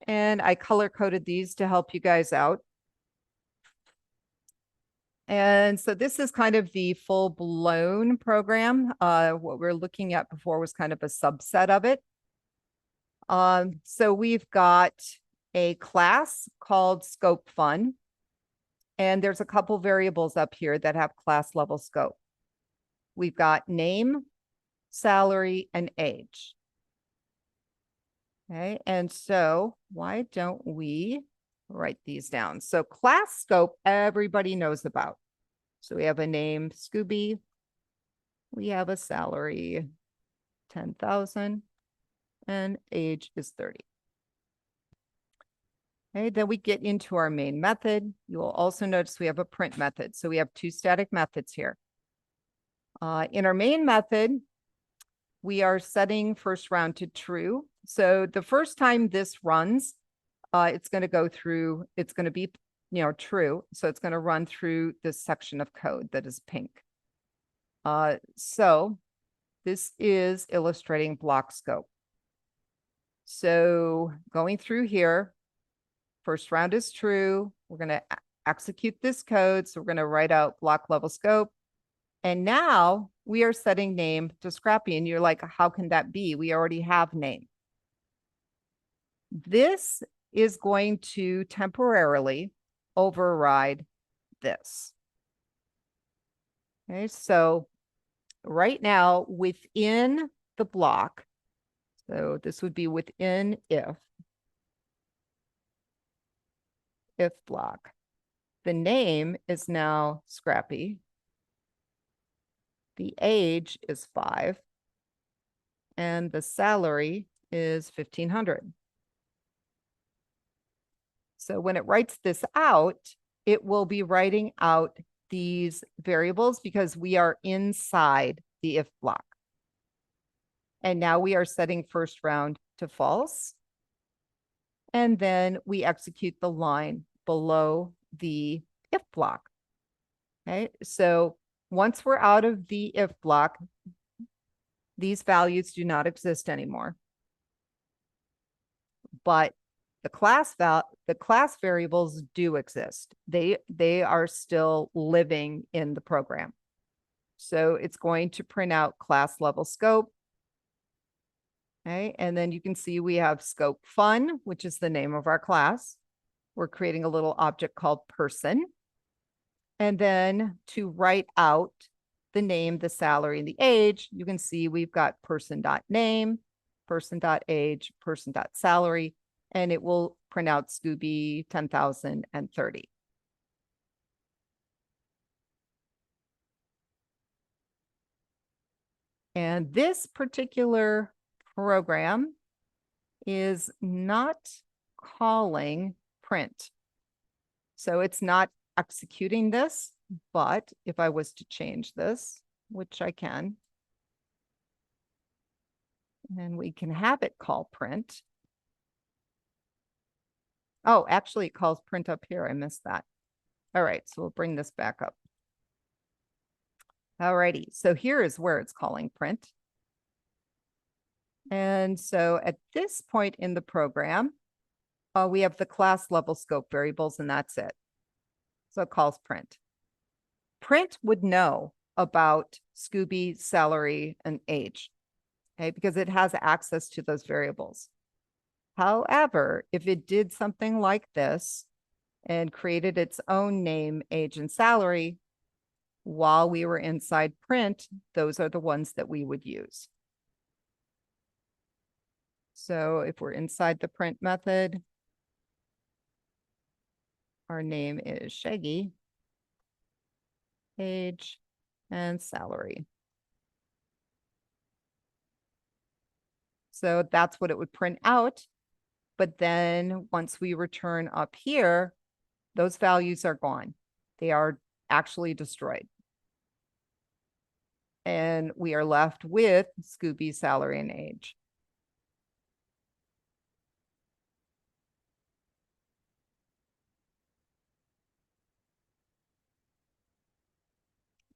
and I color coded these to help you guys out. And so this is kind of the full blown program. What we're looking at before was kind of a subset of it. So we've got a class called Scope Fun, and there's a couple variables up here that have class level scope. We've got name, salary, and age. Okay, and so why don't we write these down? So class scope, everybody knows about. So we have a name, Scooby. We have a salary, 10,000, and age is 30. Okay, then we get into our main method. You will also notice we have a print method. So we have two static methods here. In our main method, we are setting first round to true. So the first time this runs, it's going to go through, it's going to be, true. So it's going to run through this section of code that is pink. So this is illustrating block scope. So going through here, first round is true. We're going to execute this code. So we're going to write out block level scope. And now we are setting name to Scrappy. And you're like, how can that be? We already have name. This is going to temporarily override this. Okay, so right now within the block, so this would be within if block, the name is now Scrappy. The age is 5, and the salary is 1,500. So when it writes this out, it will be writing out these variables because we are inside the if block. And now we are setting first round to false. And then we execute the line below the if block. Okay, so once we're out of the if block, these values do not exist anymore. But the class variables do exist. They are still living in the program. So it's going to print out class level scope. Okay, and then you can see we have scope fun, which is the name of our class. We're creating a little object called person. And then to write out the name, the salary, and the age, you can see we've got person.name, person.age, person.salary, and it will print out Scooby 10,000 and 30. And this particular program is not calling print. So it's not executing this, but if I was to change this, which I can, and we can have it call print. Oh, actually it calls print up here. I missed that. All right, so we'll bring this back up. All righty, so here is where it's calling print. And so at this point in the program, we have the class level scope variables, and that's it. So it calls print. Print would know about Scooby, salary, and age, okay, because it has access to those variables. However, if it did something like this and created its own name, age, and salary, while we were inside print, those are the ones that we would use. So if we're inside the print method, our name is Shaggy, age, and salary. So that's what it would print out. But then once we return up here, those values are gone. They are actually destroyed. And we are left with Scooby's salary and age.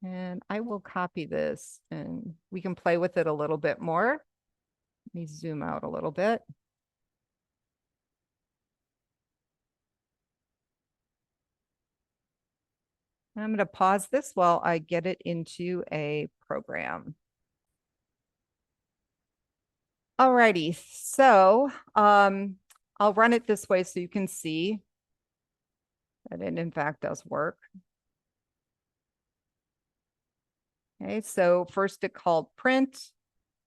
And I will copy this and we can play with it a little bit more. Let me zoom out a little bit. I'm going to pause this while I get it into a program. Alrighty, so I'll run it this way so you can see that it in fact does work. Okay, so first it called print.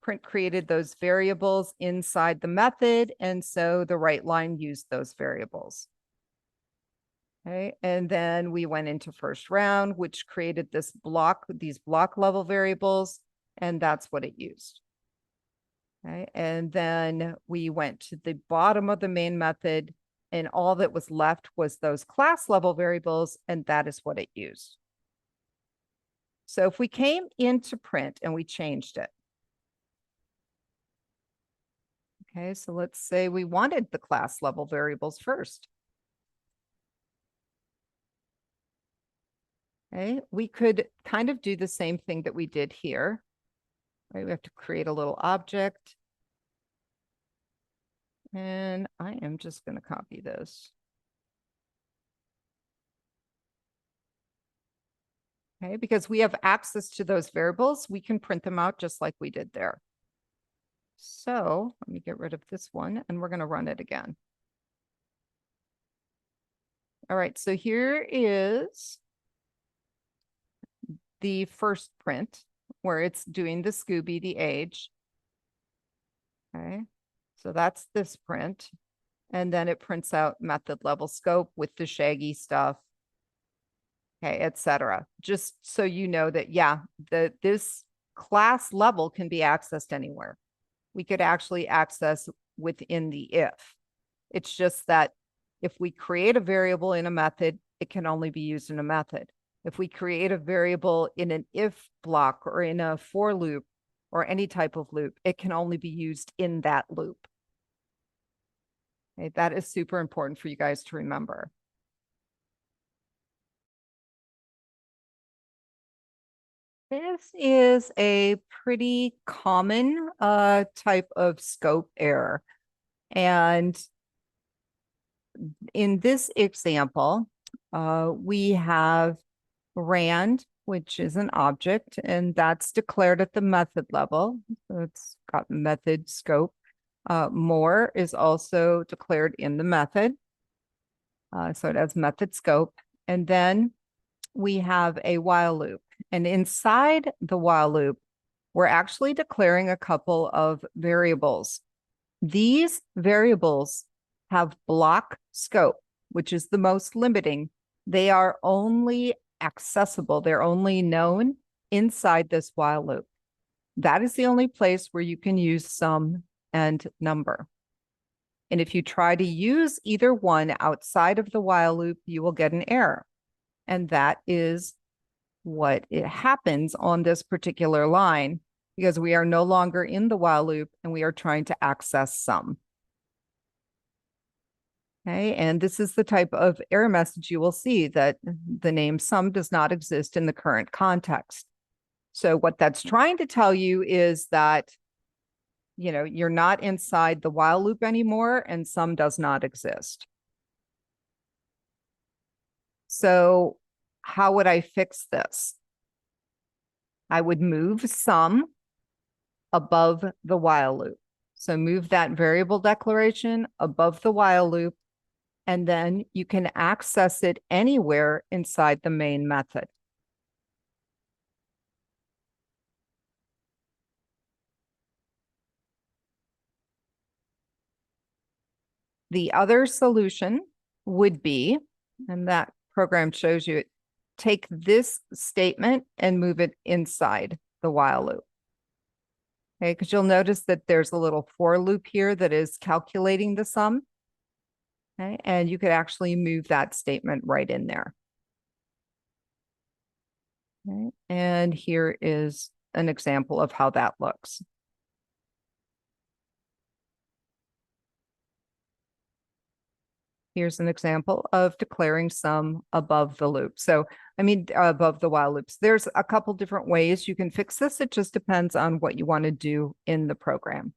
Print created those variables inside the method, and so the write line used those variables. Okay, and then we went into first round, which created this block, these block level variables, and that's what it used. Okay, and then we went to the bottom of the main method, and all that was left was those class level variables, and that is what it used. So if we came into print and we changed it. Okay, so let's say we wanted the class level variables first. Okay, we could kind of do the same thing that we did here. Right, we have to create a little object. And I am just going to copy this. Okay, because we have access to those variables, we can print them out just like we did there. So let me get rid of this one and we're going to run it again. All right, so here is the first print where it's doing the Scooby, the age. Okay, so that's this print. And then it prints out method level scope with the Shaggy stuff. Okay, etc. Just so you know that, yeah, this class level can be accessed anywhere. We could actually access within the if. It's just that if we create a variable in a method, it can only be used in a method. If we create a variable in an if block or in a for loop or any type of loop, it can only be used in that loop. Okay, that is super important for you guys to remember. This is a pretty common type of scope error. And in this example, we have rand, which is an object, and that's declared at the method level. So it's got method scope. More is also declared in the method. So it has method scope. And then we have a while loop. And inside the while loop, we're actually declaring a couple of variables. These variables have block scope, which is the most limiting. They are only accessible. They're only known inside this while loop. That is the only place where you can use sum and number. And if you try to use either one outside of the while loop, you will get an error. And that is what it happens on this particular line, because we are no longer in the while loop and we are trying to access sum. Okay, and this is the type of error message you will see, that the name sum does not exist in the current context. So what that's trying to tell you is that, you know, you're not inside the while loop anymore and sum does not exist. So how would I fix this? I would move sum above the while loop. So move that variable declaration above the while loop, and then you can access it anywhere inside the main method. The other solution would be, and that program shows you it, take this statement and move it inside the while loop. Okay, because you'll notice that there's a little for loop here that is calculating the sum. Okay, and you could actually move that statement right in there. Okay, and here is an example of how that looks. Here's an example of declaring sum above the loop. So, I mean, above the while loops. There's a couple different ways you can fix this. It just depends on what you want to do in the program.